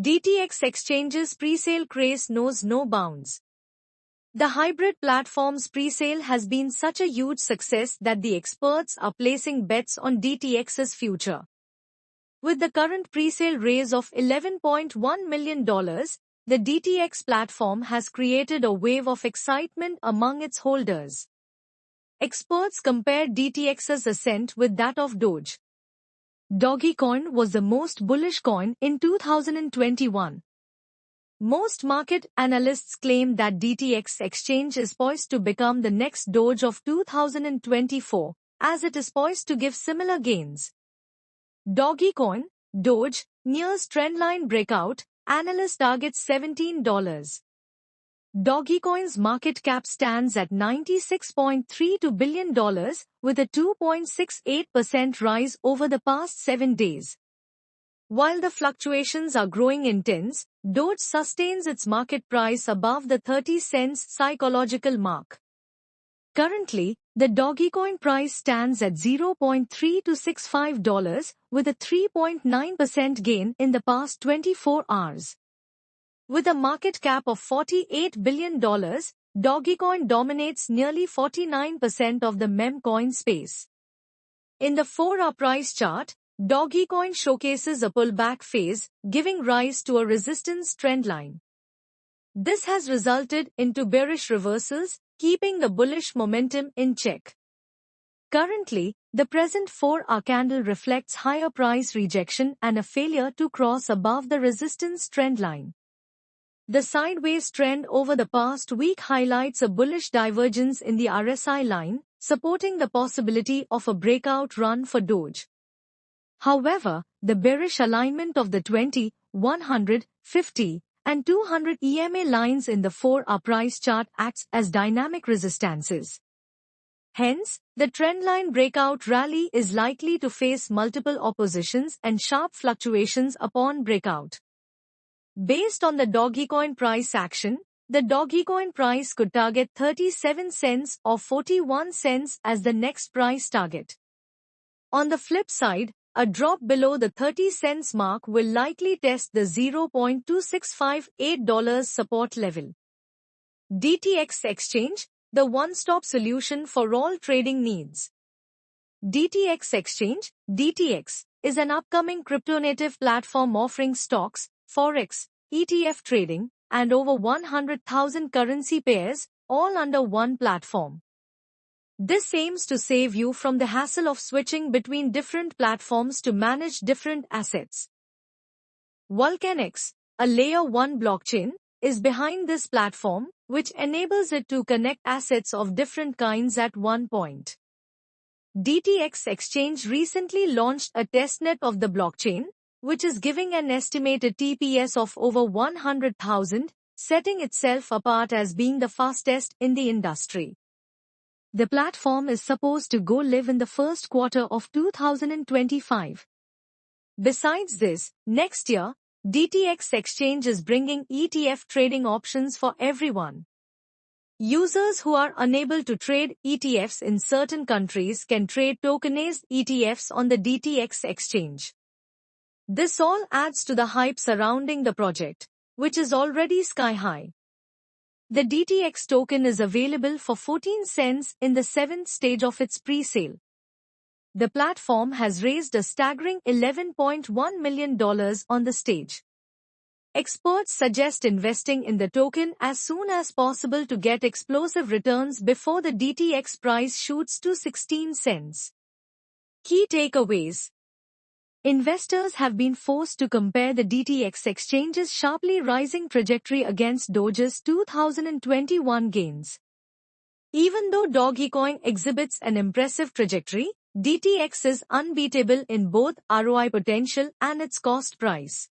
DTX Exchange's presale craze knows no bounds. The hybrid platform's presale has been such a huge success that the experts are placing bets on DTX's future. With the current presale raise of $11.1 million, the DTX platform has created a wave of excitement among its holders. Experts compare DTX's ascent with that of Doge. Dogecoin was the most bullish coin in 2021. Most market analysts claim that DTX Exchange is poised to become the next Doge of 2024, as it is poised to give similar gains. Dogecoin, Doge, nears trendline breakout, analyst targets $17. Dogecoin's market cap stands at $96.32 billion, with a 2.68% rise over the past 7 days. While the fluctuations are growing intense, Doge sustains its market price above the 30 cents psychological mark. Currently, the Dogecoin price stands at $0.3265, with a 3.9% gain in the past 24 hours. With a market cap of $48 billion, Dogecoin dominates nearly 49% of the meme coin space. In the 4-hour price chart, Dogecoin showcases a pullback phase, giving rise to a resistance trendline. This has resulted into bearish reversals, keeping the bullish momentum in check. Currently, the present 4-hour candle reflects higher price rejection and a failure to cross above the resistance trendline. The sideways trend over the past week highlights a bullish divergence in the RSI line, supporting the possibility of a breakout run for Doge. However, the bearish alignment of the 20, 100, 50, and 200 EMA lines in the 4-hour price chart acts as dynamic resistances. Hence, the trendline breakout rally is likely to face multiple oppositions and sharp fluctuations upon breakout. Based on the Dogecoin price action, the Dogecoin price could target 37 cents or 41 cents as the next price target. On the flip side, a drop below the 30 cents mark will likely test the $0.2658 support level. DTX Exchange, the one-stop solution for all trading needs. DTX Exchange, DTX, is an upcoming crypto-native platform offering stocks, forex, ETF trading, and over 100,000 currency pairs, all under one platform. This aims to save you from the hassle of switching between different platforms to manage different assets. VulcanX, a Layer 1 blockchain, is behind this platform, which enables it to connect assets of different kinds at one point. DTX Exchange recently launched a testnet of the blockchain, which is giving an estimated TPS of over 100,000, setting itself apart as being the fastest in the industry. The platform is supposed to go live in the first quarter of 2025. Besides this, next year, DTX Exchange is bringing ETF trading options for everyone. Users who are unable to trade ETFs in certain countries can trade tokenized ETFs on the DTX Exchange. This all adds to the hype surrounding the project, which is already sky-high. The DTX token is available for 14 cents in the 7th stage of its pre-sale. The platform has raised a staggering $11.1 million on the stage. Experts suggest investing in the token as soon as possible to get explosive returns before the DTX price shoots to 16 cents. Key takeaways. Investors have been forced to compare the DTX Exchange's sharply rising trajectory against Doge's 2021 gains. Even though Dogecoin exhibits an impressive trajectory, DTX is unbeatable in both ROI potential and its cost price.